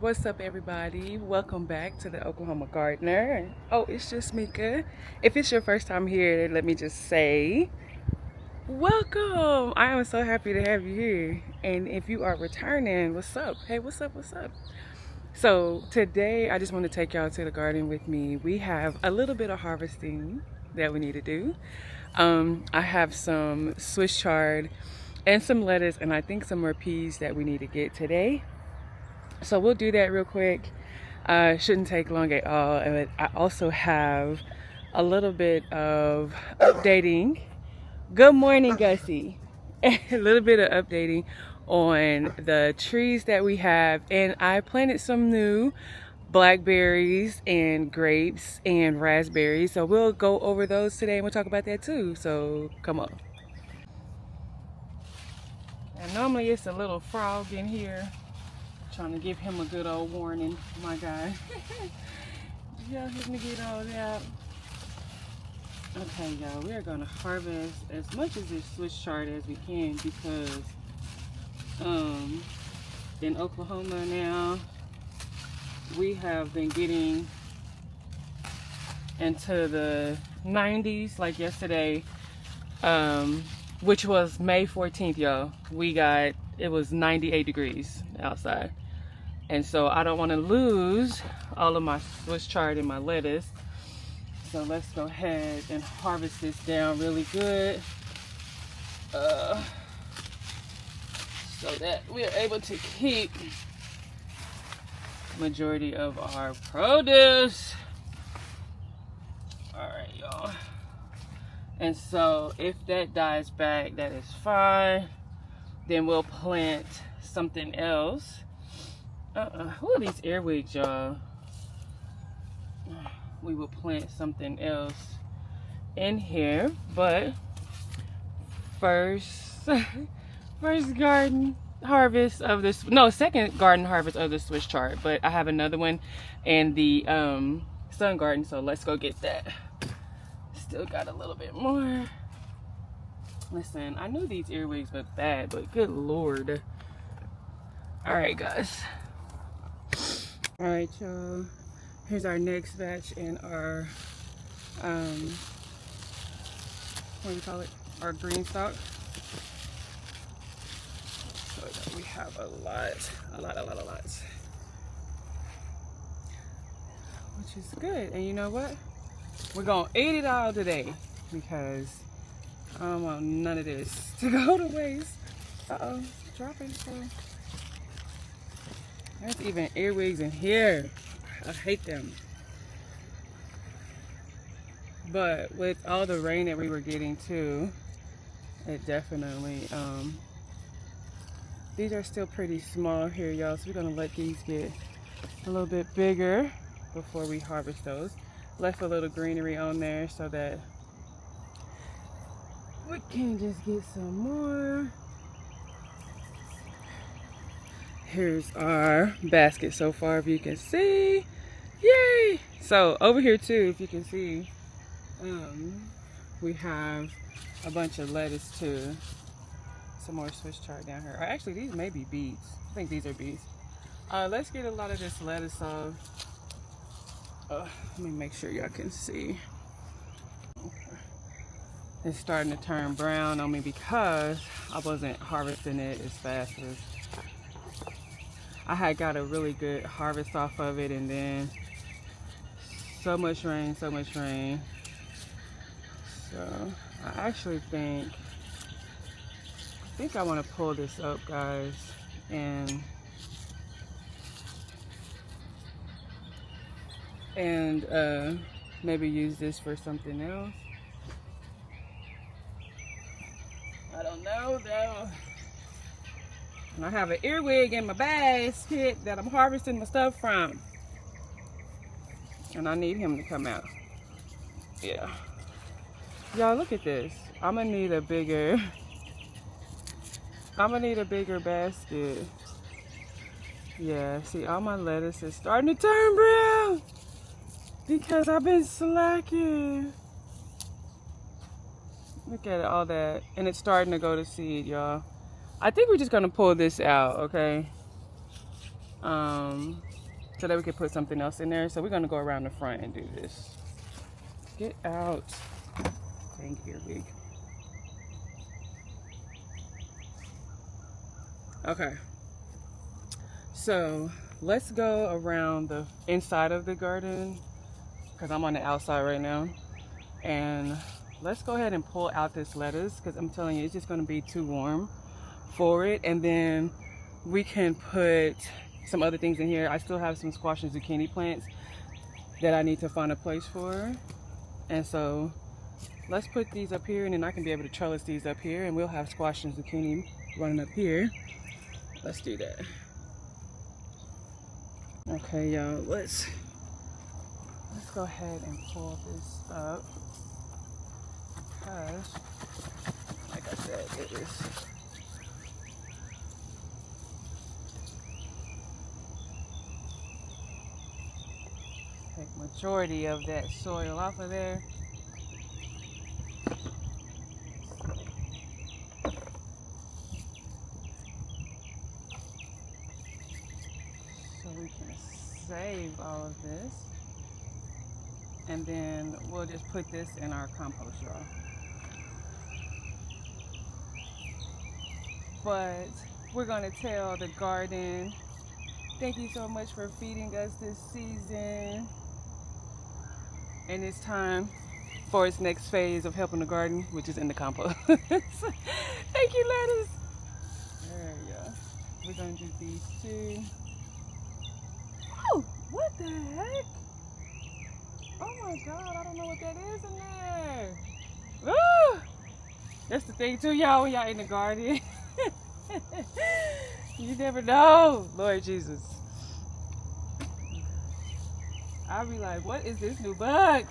What's up, everybody? Welcome back to the Oklahoma Gardener. Oh, it's just Mika. If it's your first time here, let me just say welcome. I am so happy to have you here. And if you are returning, what's up? Hey, what's up? What's up? So today I just want to take y'all to the garden with me. We have a little bit of harvesting that we need to do. I have some Swiss chard and some lettuce, and I think some more peas that we need to get today. So we'll do that real quick. Shouldn't take long at all. And I also have a little bit of updating. Good morning, Gussie. A little bit of updating on the trees that we have. And I planted some new blackberries and grapes and raspberries. So we'll go over those today and we'll talk about that too. So come on. And normally it's a little frog in here. Trying to give him a good old warning, my guy. Yeah, let me get all that. Okay, y'all, we are gonna harvest as much of this Swiss chard as we can because in Oklahoma now we have been getting into the 90s. Like yesterday, which was May 14th, y'all, it was 98 degrees outside. And so I don't want to lose all of my Swiss chard and my lettuce. So let's go ahead and harvest this down really good. So that we are able to keep majority of our produce. All right, y'all. And so if that dies back, that is fine. Then we'll plant something else. Who are these earwigs, y'all? We will plant something else in here, but second garden harvest of this, second garden harvest of the Swiss chard, but I have another one in the sun garden, so let's go get that. Still got a little bit more. Listen, I knew these earwigs looked bad, but good Lord. All right, guys. All right, y'all. Here's our next batch in our, what do you call it? Our GreenStalk. So we have a lot. Which is good. And you know what? We're gonna eat it all today because I don't want none of this to go to waste. Uh-oh, dropping. So. There's even earwigs in here. I hate them. But with all the rain that we were getting too, it definitely, these are still pretty small here, y'all. So we're gonna let these get a little bit bigger before we harvest those. Left a little greenery on there so that we can just get some more. Here's our basket so far, if you can see. Yay! So over here too, if you can see, we have a bunch of lettuce too. Some more Swiss chard down here. Or actually, these may be beets. I think these are beets. Let's get a lot of this lettuce off. Let me make sure y'all can see. Okay. It's starting to turn brown on me because I wasn't harvesting it as fast as I had got a really good harvest off of it, and then so much rain. So I actually think I want to pull this up, guys, and maybe use this for something else. I don't know though. And I have an earwig in my basket that I'm harvesting my stuff from. And I need him to come out. Yeah. Y'all, look at this. I'm gonna need a bigger basket. Yeah, see, all my lettuce is starting to turn brown because I've been slacking. Look at all that. And it's starting to go to seed, y'all. I think we're just gonna pull this out, okay? so that we could put something else in there. So we're gonna go around the front and do this. Get out. Dang earwig. Okay. So let's go around the inside of the garden because I'm on the outside right now. And let's go ahead and pull out this lettuce because I'm telling you, it's just going to be too warm for it. And then we can put some other things in here. I still have some squash and zucchini plants that I need to find a place for. And so let's put these up here, and then I can be able to trellis these up here, and we'll have squash and zucchini running up here. Let's do that. Okay, y'all, let's go ahead and pull this up because, like I said, it is take majority of that soil off of there. So we can save all of this. And then we'll just put this in our compost, y'all. But we're gonna tell the garden, thank you so much for feeding us this season. And it's time for its next phase of helping the garden, which is in the compost. Thank you, lettuce. There you go. We're gonna do these two. Oh, what the heck? Oh my God, I don't know what that is in there. Woo! That's the thing too, y'all, when y'all in the garden. You never know, Lord Jesus. I'll be like, what is this new bug?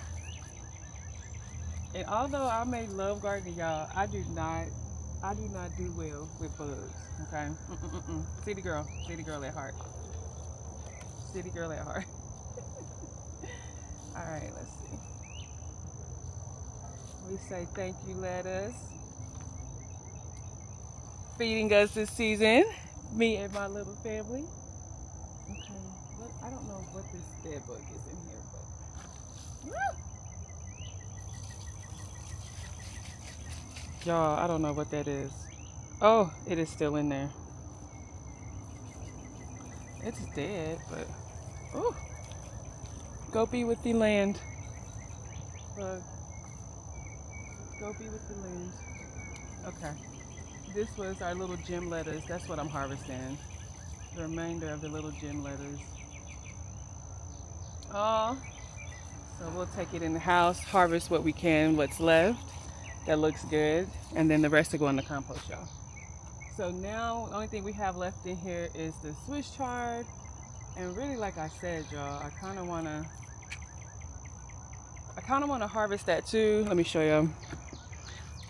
And although I may love gardening, y'all, I do not do well with bugs, okay? City girl at heart. City girl at heart. All right, let's see. We say thank you, lettuce, feeding us this season, me and my little family. Okay, look, I don't know what this dead bug is in here, but y'all, I don't know what that is. Oh, it is still in there. It's dead, but oh, go be with the land. Bug. Go be with the land. Okay. This was our little gem lettuce. That's what I'm harvesting. The remainder of the little gem lettuce. Oh, so we'll take it in the house, harvest what we can, what's left. That looks good. And then the rest will go in the compost, y'all. So now the only thing we have left in here is the Swiss chard. And really, like I said, y'all, I kind of want to harvest that too. Let me show you.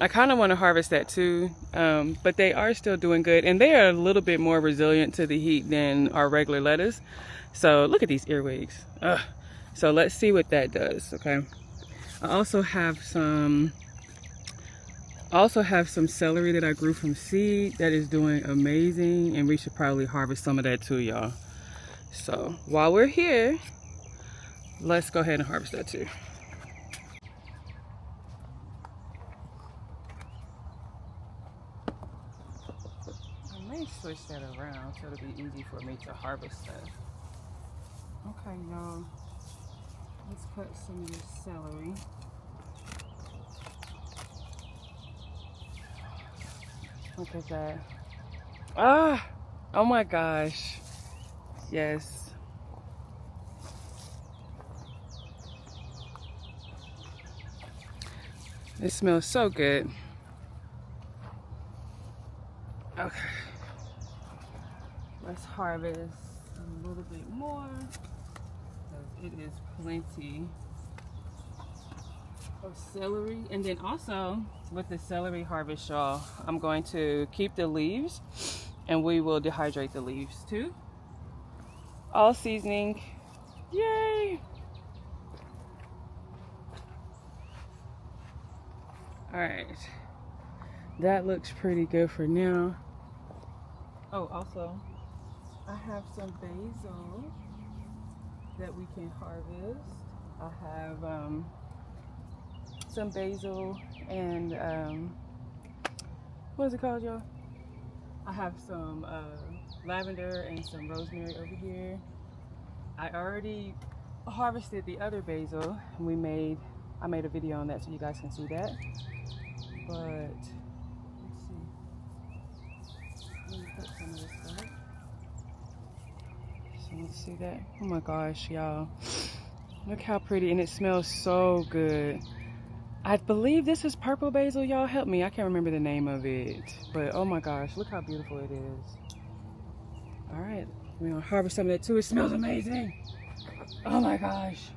I kind of want to harvest that too, but they are still doing good, and they are a little bit more resilient to the heat than our regular lettuce. So look at these earwigs. Ugh. So let's see what that does. Okay. I also have some celery that I grew from seed that is doing amazing, and we should probably harvest some of that too, y'all. So while we're here, let's go ahead and harvest that too. Switch that around so it'll be easy for me to harvest that. Okay, y'all. Let's cut some of this celery. Look at that. Ah! Oh my gosh. Yes. It smells so good. Okay. Let's harvest a little bit more because it is plenty of celery. And then also with the celery harvest, y'all, I'm going to keep the leaves and we will dehydrate the leaves too. All seasoning. Yay! All right. That looks pretty good for now. Oh, also, I have some basil that we can harvest. I have some basil and what is it called, y'all? I have some lavender and some rosemary over here. I already harvested the other basil. I made a video on that so you guys can see that. But let's see. Let me put some of this back. So let's see that. Oh my gosh, y'all. Look how pretty, and it smells so good. I believe this is purple basil, y'all. Help me. I can't remember the name of it. But oh my gosh, look how beautiful it is. All right, we're gonna harvest some of that too. It smells amazing. Oh my gosh.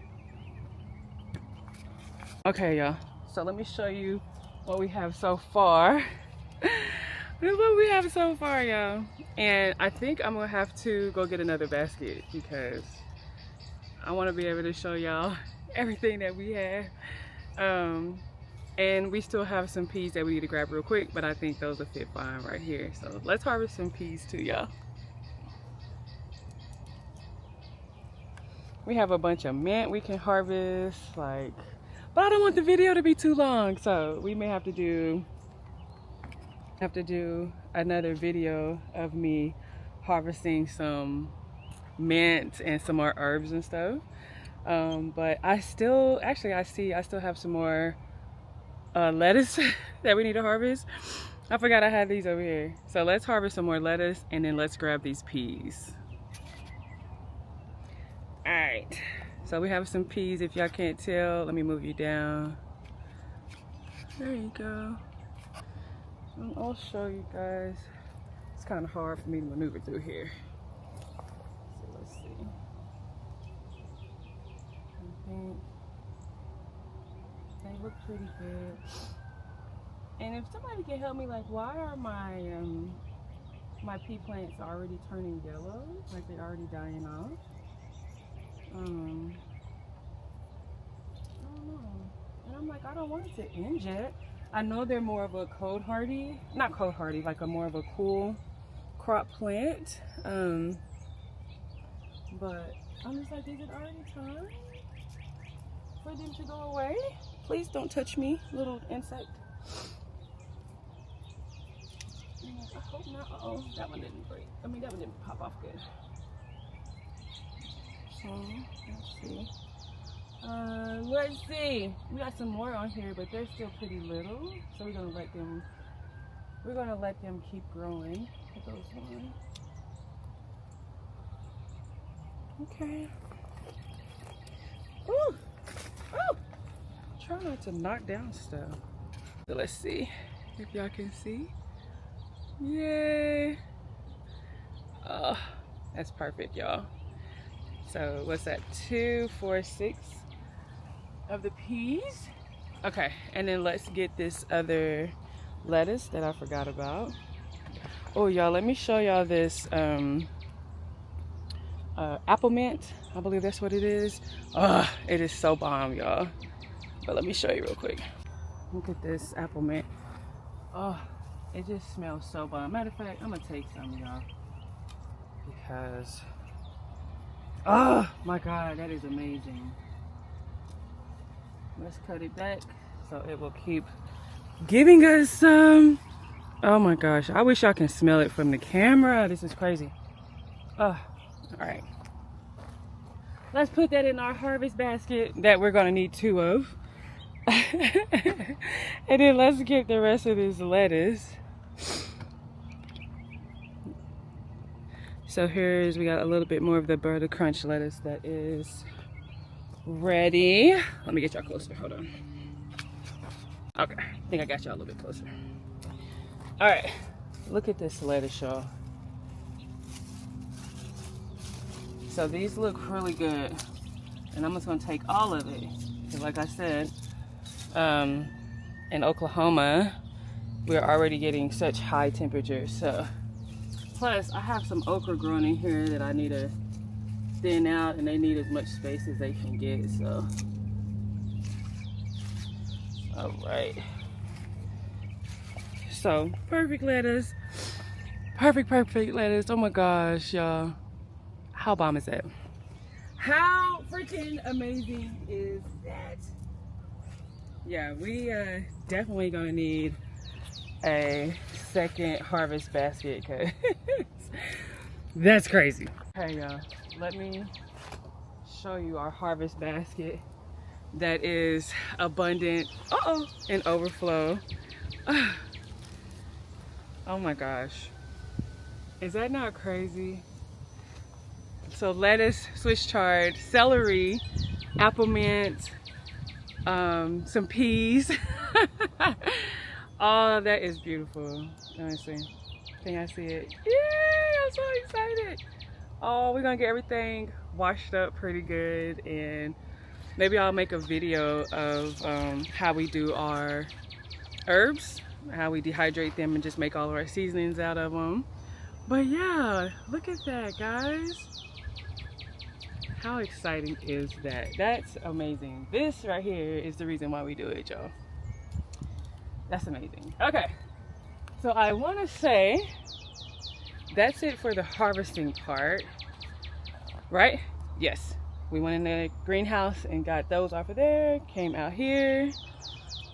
Okay, y'all. So let me show you what we have so far. This is what we have so far, y'all. And I think I'm gonna have to go get another basket because I want to be able to show y'all everything that we have. And we still have some peas that we need to grab real quick, but I think those will fit fine right here. So let's harvest some peas too, y'all. We have a bunch of mint we can harvest, but I don't want the video to be too long, so we may have to do another video of me harvesting some mint and some more herbs and stuff. But I still have some more lettuce that we need to harvest. I forgot I had these over here. So let's harvest some more lettuce and then let's grab these peas. All right, so we have some peas. If y'all can't tell, let me move you down. There you go. And I'll show you guys. It's kind of hard for me to maneuver through here. So let's see. I think they look pretty good. And if somebody can help me, why are my pea plants already turning yellow? Like they're already dying off? I don't know. And I'm like, I don't want it to end yet. I know they're more of a not cold hardy, like a more of a cool crop plant. But I'm just like, is it already time for them to go away? Please don't touch me, little insect. I hope not. Uh-oh, that one didn't break. I mean, that one didn't pop off good. So, let's see. We got some more on here, but they're still pretty little. So we're gonna let them keep growing. Put those on. Okay. Ooh. Oh! Try not to knock down stuff. So let's see if y'all can see. Yay! Oh, that's perfect, y'all. So what's that? 2, 4, 6 of the peas. Okay, and then let's get this other lettuce that I forgot about. Oh, y'all, let me show y'all this apple mint. I believe that's what it is. It is so bomb, y'all. But let me show you real quick. Look at this apple mint. Oh, it just smells so bomb. Matter of fact, I'm gonna take some, y'all, because oh my god, that is amazing. Let's cut it back so it will keep giving us some. Oh my gosh, I wish y'all can smell it from the camera. This is crazy. All right, let's put that in our harvest basket that we're gonna need 2 of. And then let's get the rest of this lettuce. So we got a little bit more of the Butter Crunch lettuce that is ready. Let me get y'all closer, hold on. Okay, I think I got y'all a little bit closer. All right, look at this lettuce, y'all. So these look really good. And I'm just gonna take all of it. Like I said, in Oklahoma, we're already getting such high temperatures. So, plus I have some okra growing in here that I need to thin out, and they need as much space as they can get, so. All right. So, perfect lettuce. Perfect lettuce. Oh my gosh, y'all. How bomb is that? How freaking amazing is that? Yeah, we definitely gonna need a second harvest basket because that's crazy. Okay, y'all, let me show you our harvest basket that is abundant and overflow. Oh my gosh, is that not crazy? So lettuce, Swiss chard, celery, apple mint, some peas. Oh, that is beautiful. Let me see. Can I see it? Yay! I'm so excited. Oh, we're gonna get everything washed up pretty good, and maybe I'll make a video of how we do our herbs, how we dehydrate them and just make all of our seasonings out of them. But yeah, look at that, guys. How exciting is that? That's amazing. This right here is the reason why we do it, y'all. That's amazing. Okay, so I want to say that's it for the harvesting part, right? Yes, we went in the greenhouse and got those off of there, came out here.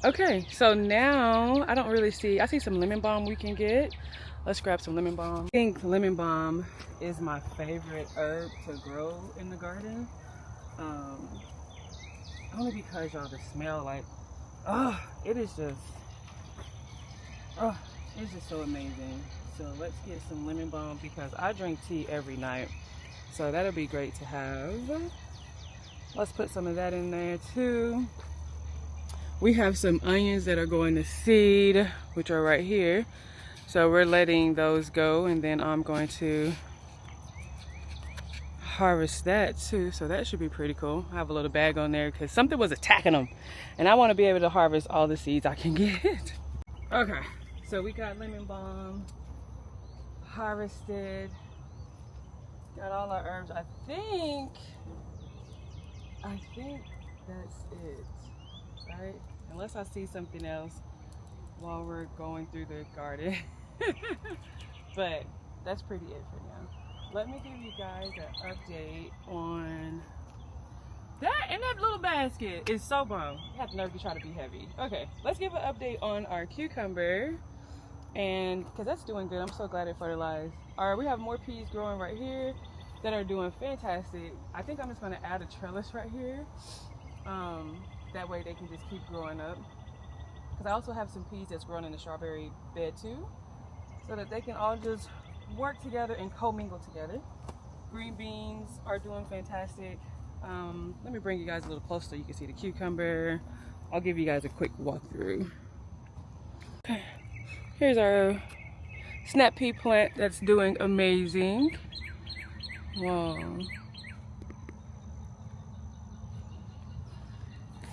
Okay, so now I don't really see, I see some lemon balm we can get. Let's grab some lemon balm. I think lemon balm is my favorite herb to grow in the garden. Only because y'all, the smell, like, it is just, it's just so amazing. So let's get some lemon balm because I drink tea every night. So that'll be great to have. Let's put some of that in there too. We have some onions that are going to seed, which are right here. So we're letting those go, and then I'm going to harvest that too. So that should be pretty cool. I have a little bag on there because something was attacking them, and I want to be able to harvest all the seeds I can get. Okay, so we got lemon balm harvested. Got all our herbs. I think that's it, right? Unless I see something else while we're going through the garden. But that's pretty it for now. Let me give you guys an update on that. And that little basket is so bomb. You have the nerve to try to be heavy. Okay, let's give an update on our cucumber, and because that's doing good. I'm so glad it fertilized. All right, we have more peas growing right here that are doing fantastic. I think I'm just going to add a trellis right here. That way they can just keep growing up. Because I also have some peas that's growing in the strawberry bed too, so that they can all just work together and commingle together. Green beans are doing fantastic. Let me bring you guys a little closer so you can see the cucumber. I'll give you guys a quick walkthrough. Okay. Here's our snap pea plant that's doing amazing. Whoa.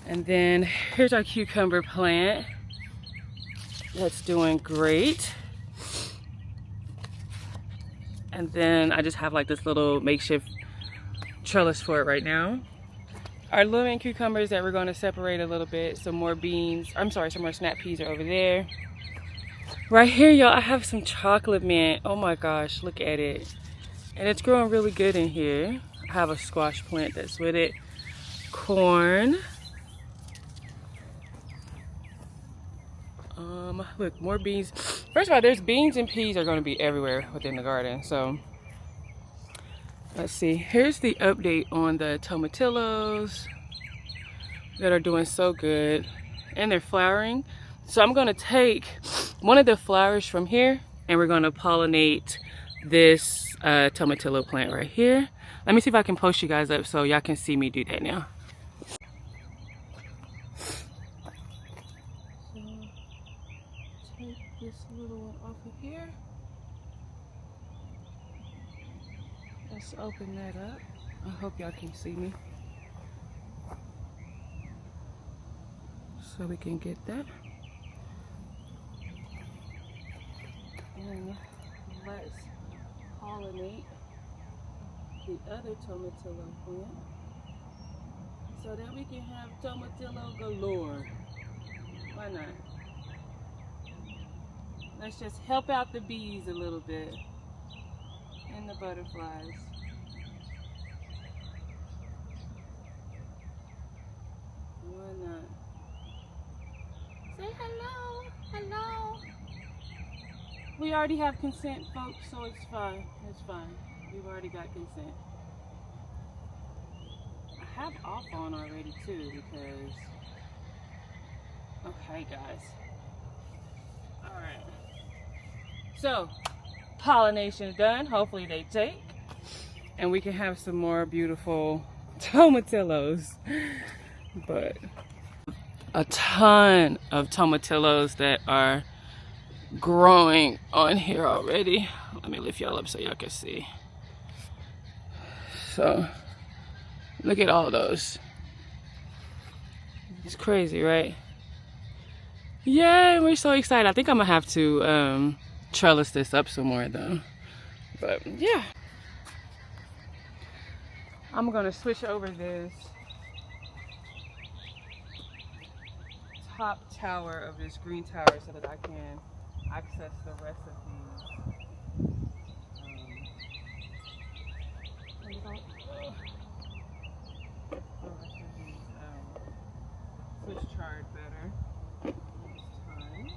And then here's our cucumber plant that's doing great. And then I just have like this little makeshift trellis for it right now. Our lemon cucumbers that we're going to separate a little bit. Some more beans, I'm sorry, some more snap peas are over there. Right here, y'all, I have some chocolate mint. Oh my gosh, look at it. And it's growing really good in here. I have a squash plant that's with it. Corn. Look, more beans. First of all, there's beans and peas are going to be everywhere within the garden. So let's see. Here's the update on the tomatillos that are doing so good, and they're flowering. So I'm going to take one of the flowers from here, and we're going to pollinate this tomatillo plant right here. Let me see if I can post you guys up so y'all can see me do that now. Take this little one off of here. Let's open that up. I hope y'all can see me. So we can get that. And let's pollinate the other tomatillo plant so that we can have tomatillo galore. Why not? Let's just help out the bees a little bit and the butterflies. hello, hello. We already have consent, folks, so it's fine. It's fine. We've already got consent. I have off on already too because. Okay, guys. All right. So, pollination done. Hopefully they take, and we can have some more beautiful tomatillos. But a ton of tomatillos that are growing on here already. Let me lift y'all up so y'all can see. So look at all those. It's crazy, right? Yay, we're so excited. I think I'm gonna have to trellis this up some more though. But yeah, I'm gonna switch over this top tower of this green tower so that I can access the rest of these switch chard better this time.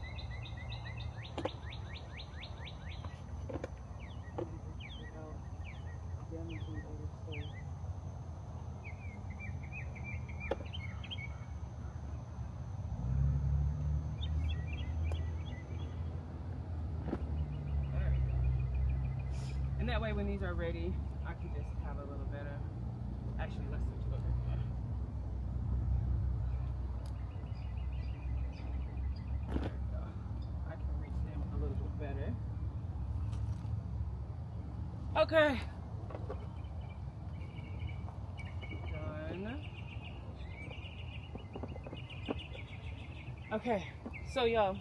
Without damaging other space. And that way when these are ready, I can just have a little better. Actually, let's switch over here. There we go. I can reach them a little bit better. Okay. Done. Okay, so y'all,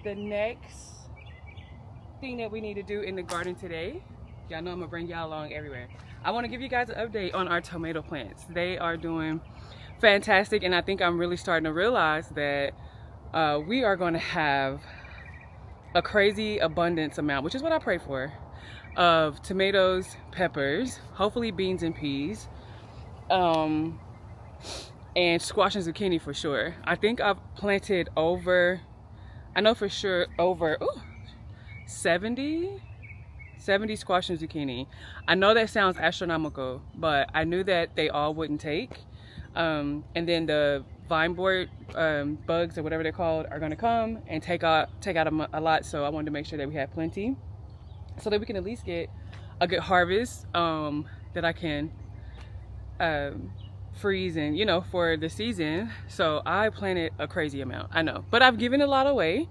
the next thing that we need to do in the garden today, y'all know I'm gonna bring y'all along everywhere. I want to give you guys an update on our tomato plants. They are doing fantastic, and I think I'm really starting to realize that we are going to have a crazy abundance amount, which is what I pray for, of tomatoes, peppers, hopefully beans and peas, and squash and zucchini for sure. I think I've planted over, I know for sure over 70 squash and zucchini. I know that sounds astronomical, but I knew that they all wouldn't take. And then the vine board bugs or whatever they're called are going to come and take out a lot. So I wanted to make sure that we had plenty, so that we can at least get a good harvest that I can freeze and, you know, for the season. So I planted a crazy amount, I know, but I've given a lot away,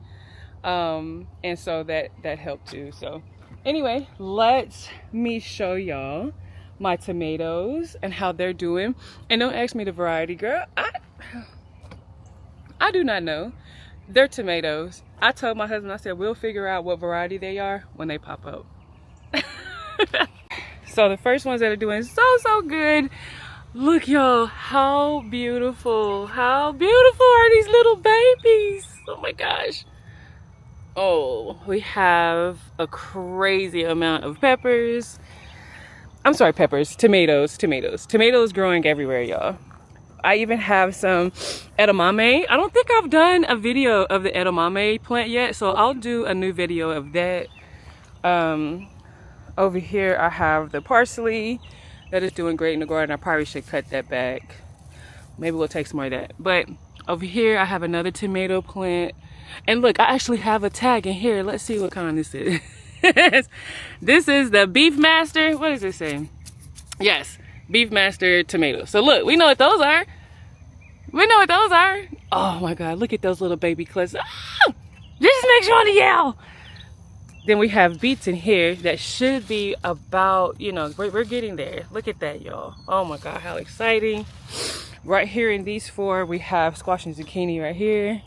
and so that helped too. So anyway, let me show y'all my tomatoes and how they're doing. And don't ask me the variety, girl. I do not know. They're tomatoes. I told my husband, I said, we'll figure out what variety they are when they pop up. So the first ones that are doing so good. Look, y'all, how beautiful. How beautiful are these little babies? Oh my gosh. Oh, we have a crazy amount of peppers. I'm sorry, peppers, tomatoes growing everywhere, y'all. I even have some edamame. I don't think I've done a video of the edamame plant yet, so I'll do a new video of that. Over here I have the parsley that is doing great in the garden. I probably should cut that back. Maybe we'll take some more of that. But over here I have another tomato plant. And look, I actually have a tag in here. Let's see what kind this is. This is the Beef Master. What does it say? Yes, Beef Master tomato. So look, we know what those are. We know what those are. Oh my God, look at those little baby clips. Ah! Just makes you want to yell. Then we have beets in here that should be about, you know, we're getting there. Look at that, y'all. Oh my God, how exciting. Right here in these four, we have squash and zucchini right here.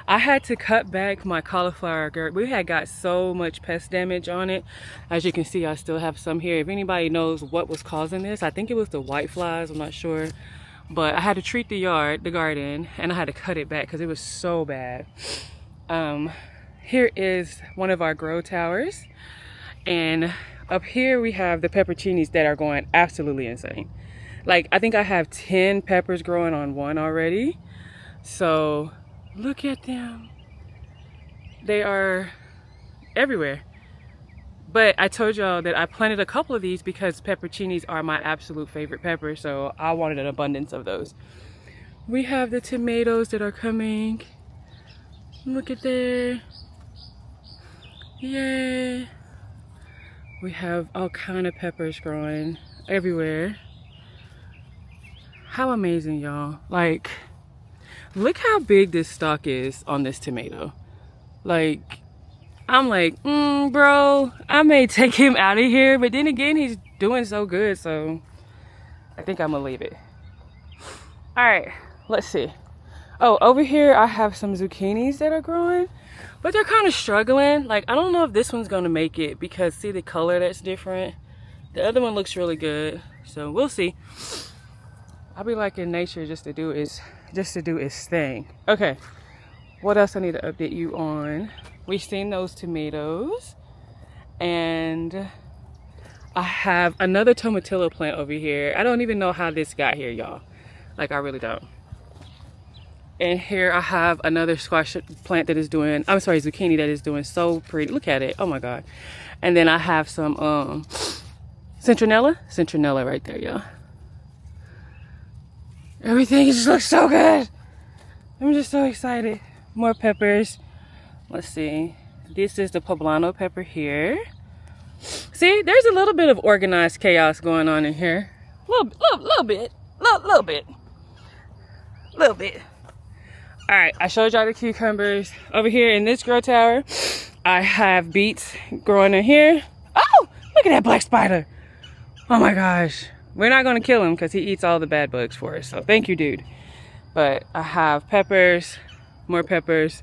I had to cut back my cauliflower. We had got so much pest damage on it. As you can see, I still have some here. If anybody knows what was causing this, I think it was the white flies, I'm not sure. But I had to treat the garden, and I had to cut it back because it was so bad. Here is one of our grow towers. And up here we have the pepperoncinis that are going absolutely insane. Like, I think I have 10 peppers growing on one already. So Look at them. They are everywhere. But I told y'all that I planted a couple of these because pepperoncinis are my absolute favorite pepper, so I wanted an abundance of those. We have the tomatoes that are coming. Look at there. Yay. We have all kind of peppers growing everywhere. How amazing, y'all. Like, look how big this stalk is on this tomato. Like, I'm like, bro, I may take him out of here, but then again, he's doing so good, so I think I'm gonna leave it. All right, let's see. Oh, over here I have some zucchinis that are growing, but they're kind of struggling. Like, I don't know if this one's gonna make it because see the color that's different. The other one looks really good, so we'll see. I'll be like in nature just to do its thing. Okay, what else I need to update you on? We've seen those tomatoes, and I have another tomatillo plant over here. I don't even know how this got here, y'all. Like, I really don't. And here I have another squash plant that is doing, I'm sorry, zucchini that is doing so pretty. Look at it, oh my God. And then I have some citronella right there, y'all. Everything just looks so good. I'm just so excited. More peppers. Let's see. This is the poblano pepper here. See, there's a little bit of organized chaos going on in here. Little bit. All right, I showed y'all the cucumbers. Over here in this grow tower, I have beets growing in here. Oh, look at that black spider. Oh my gosh. We're not gonna kill him because he eats all the bad bugs for us. So thank you, dude. But I have peppers, more peppers,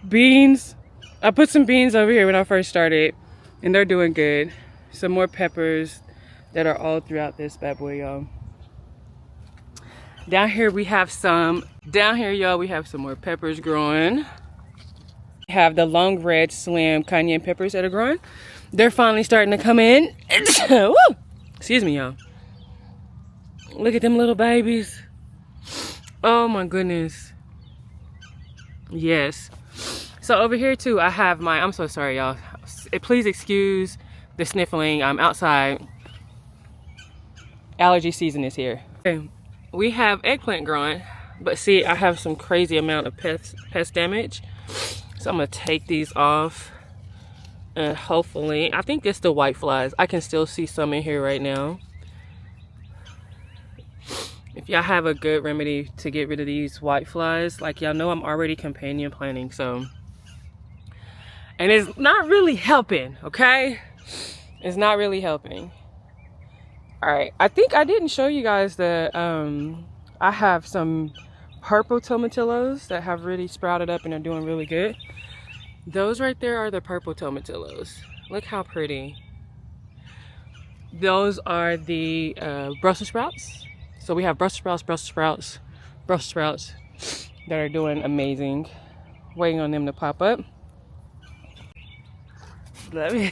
beans. I put some beans over here when I first started and they're doing good. Some more peppers that are all throughout this bad boy, y'all. Down here we have some, y'all, we have some more peppers growing. We have the long red slim cayenne peppers that are growing. They're finally starting to come in. Woo! Excuse me, y'all. Look at them little babies. Oh my goodness. Yes. So over here too, I have my, I'm so sorry, y'all. Please excuse the sniffling. I'm outside. Allergy season is here. Okay. We have eggplant growing, but see, I have some crazy amount of pest damage. So I'm gonna take these off and hopefully, I think it's the white flies. I can still see some in here right now. If y'all have a good remedy to get rid of these white flies, like y'all know I'm already companion planting, so. And it's not really helping, okay? It's not really helping. All right, I think I didn't show you guys the, I have some purple tomatillos that have really sprouted up and are doing really good. Those right there are the purple tomatillos. Look how pretty. Those are the Brussels sprouts. So we have Brussels sprouts that are doing amazing. Waiting on them to pop up. Let me.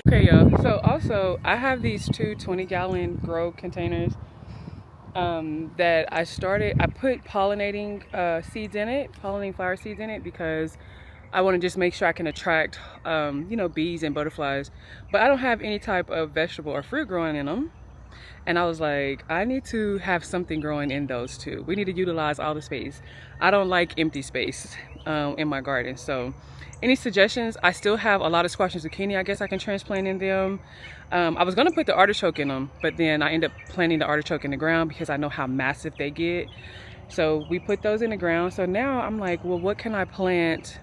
Okay, y'all. So also, I have these two 20-gallon grow containers that I started. I put pollinating seeds in it, pollinating flower seeds in it, because I want to just make sure I can attract, you know, bees and butterflies. But I don't have any type of vegetable or fruit growing in them. And I was like, I need to have something growing in those too. We need to utilize all the space. I don't like empty space in my garden. So any suggestions? I still have a lot of squash and zucchini. I guess I can transplant in them. I was gonna put the artichoke in them, but then I end up planting the artichoke in the ground because I know how massive they get. So we put those in the ground. So now I'm like, well, what can I plant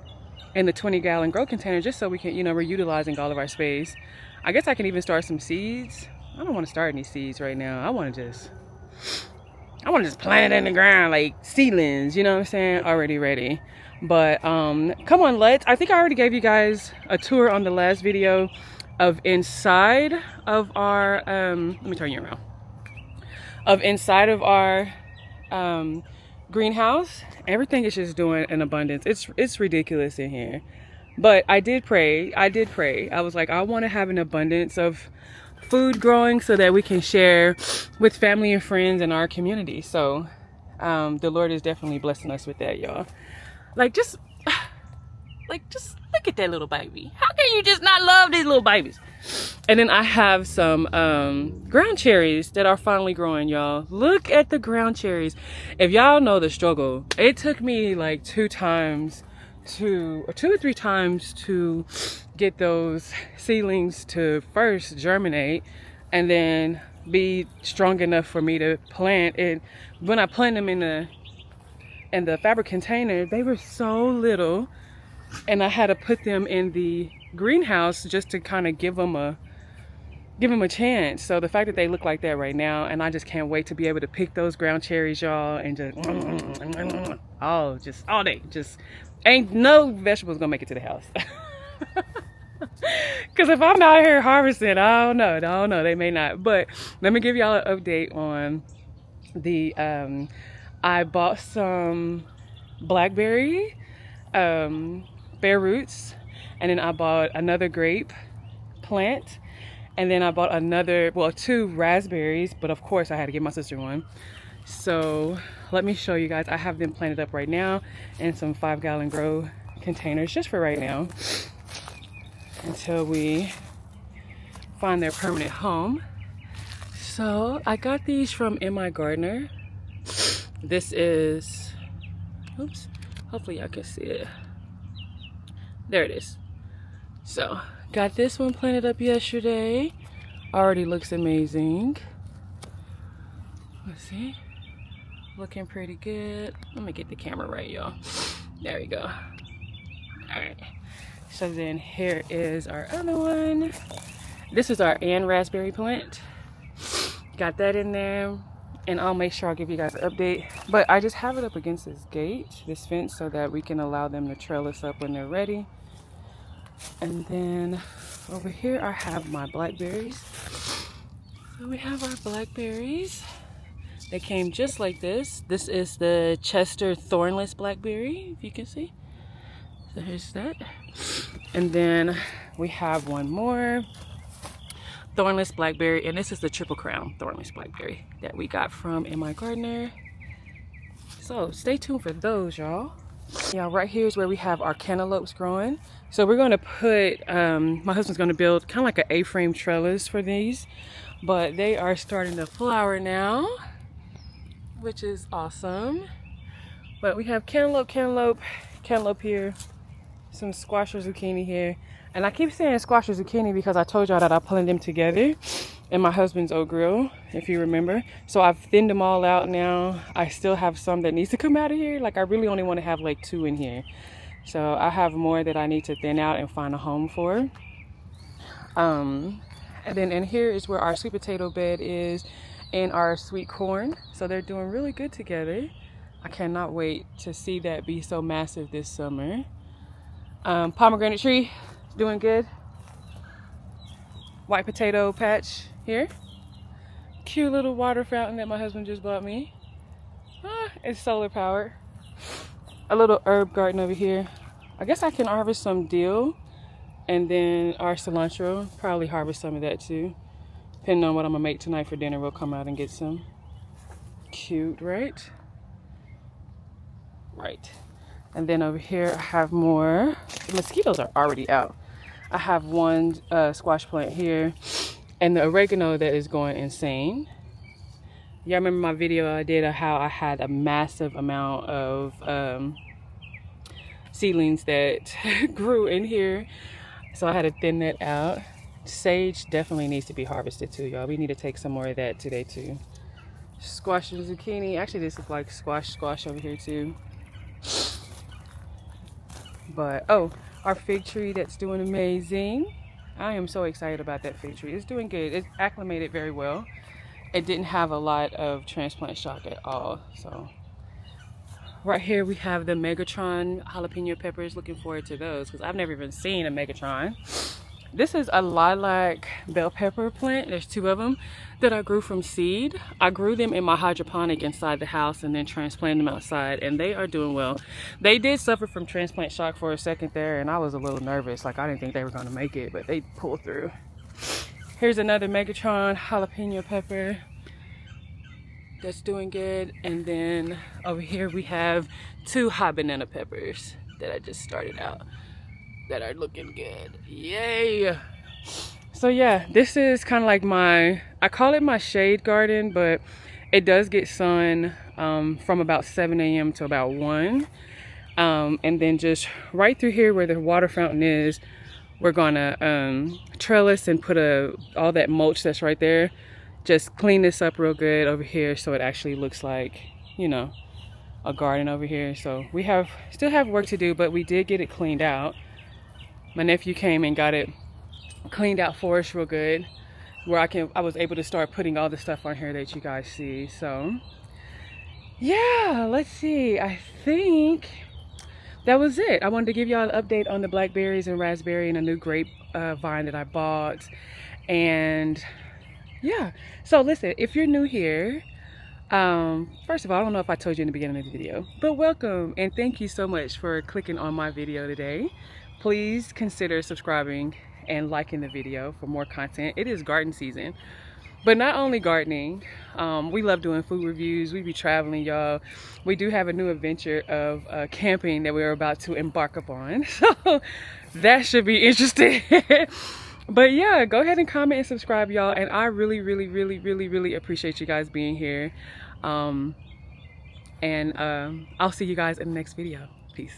in the 20-gallon grow container just so we can, you know, we're utilizing all of our space. I guess I can even start some seeds. I don't want to start any seeds right now. I want to just plant it in the ground like seedlings, you know what I'm saying? Already ready. But come on, I think I already gave you guys a tour on the last video of inside of our let me turn you around. Of inside of our greenhouse. Everything is just doing an abundance. It's ridiculous in here. But I did pray. I was like, I want to have an abundance of food growing so that we can share with family and friends in our community. So The Lord is definitely blessing us with that, y'all. Like just look at that little baby. How can you just not love these little babies? And then I have some ground cherries that are finally growing, y'all. Look at the ground cherries. If y'all know the struggle, it took me like 2 or 3 times to get those seedlings to first germinate and then be strong enough for me to plant it. When I planted them in the fabric container, they were so little, and I had to put them in the greenhouse just to kind of give them a chance. So the fact that they look like that right now, and I just can't wait to be able to pick those ground cherries, y'all, and just all day. Just ain't no vegetables gonna make it to the house. Because if I'm out here harvesting, I don't know, they may not. But let me give y'all an update on the I bought some blackberry bare roots, and then I bought another grape plant, and then I bought another, well, 2 raspberries, but of course I had to give my sister one. So let me show you guys. I have them planted up right now in some 5-gallon grow containers just for right now until we find their permanent home. So I got these from My Gardener. This is, oops, hopefully y'all can see it. There it is. So got this one planted up yesterday. Already looks amazing. Let's see. Looking pretty good. Let me get the camera right, y'all. There we go. All right. So then here is our other one. This is our raspberry plant. Got that in there. And I'll make sure I'll give you guys an update. But I just have it up against this gate, this fence, so that we can allow them to trail us up when they're ready. And then over here I have my blackberries. So we have our blackberries. They came just like this. This is the Chester thornless blackberry, if you can see. So here's that. And then we have one more thornless blackberry, and this is the triple crown thornless blackberry that we got from My Gardener. So stay tuned for those, y'all. Yeah, right here is where we have our cantaloupes growing. So we're going to put, my husband's going to build kind of like an A-frame trellis for these, but they are starting to flower now, which is awesome. But we have cantaloupe here, some squash or zucchini here. And I keep saying squash or zucchini because I told y'all that I planted them together in my husband's oat grill, if you remember. So I've thinned them all out now. I still have some that needs to come out of here. Like I really only want to have like 2 in here. So I have more that I need to thin out and find a home for. And then in here is where our sweet potato bed is and our sweet corn. So they're doing really good together. I cannot wait to see that be so massive this summer. Pomegranate tree, doing good. White potato patch here. Cute little water fountain that my husband just bought me. It's solar powered. A little herb garden over here. I guess I can harvest some dill, and then our cilantro. Probably harvest some of that too. Depending on what I'm gonna make tonight for dinner, we'll come out and get some. Cute, right? Right. And then over here I have more. The mosquitoes are already out. I have one squash plant here, and the oregano that is going insane. Y'all remember my video I did of how I had a massive amount of seedlings that grew in here. So I had to thin that out. Sage definitely needs to be harvested too, y'all. We need to take some more of that today too. Squash and zucchini. Actually, this is like squash over here too. But, oh, our fig tree that's doing amazing. I am so excited about that fig tree. It's doing good. It's acclimated very well. It didn't have a lot of transplant shock at all. So right here we have the Megatron jalapeno peppers. Looking forward to those because I've never even seen a Megatron. This is a lilac bell pepper plant. There's 2 of them that I grew from seed. I grew them in my hydroponic inside the house and then transplanted them outside, and they are doing well. They did suffer from transplant shock for a second there, and I was a little nervous. Like I didn't think they were going to make it, but they pulled through. Here's another Megatron jalapeno pepper. that's doing good. And then over here we have 2 hot banana peppers that I just started out that are looking good. Yay! So yeah, this is kind of like I call it my shade garden, but it does get sun from about 7 a.m. to about 1. And then just right through here where the water fountain is, we're gonna trellis and put all that mulch that's right there. Just clean this up real good over here so it actually looks like, you know, a garden over here. So we still have work to do, but we did get it cleaned out. My nephew came and got it cleaned out for us real good, where I was able to start putting all the stuff on here that you guys see. So yeah, let's see, I think that was it. I wanted to give y'all an update on the blackberries and raspberry and a new grape vine that I bought. And yeah, so listen, if you're new here, first of all, I don't know if I told you in the beginning of the video, but welcome and thank you so much for clicking on my video today. Please consider subscribing and liking the video for more content. It is garden season, but not only gardening. We love doing food reviews. We be traveling, y'all. We do have a new adventure of camping that we're about to embark upon, so that should be interesting. But yeah, go ahead and comment and subscribe, y'all, and I really appreciate you guys being here. I'll see you guys in the next video. Peace.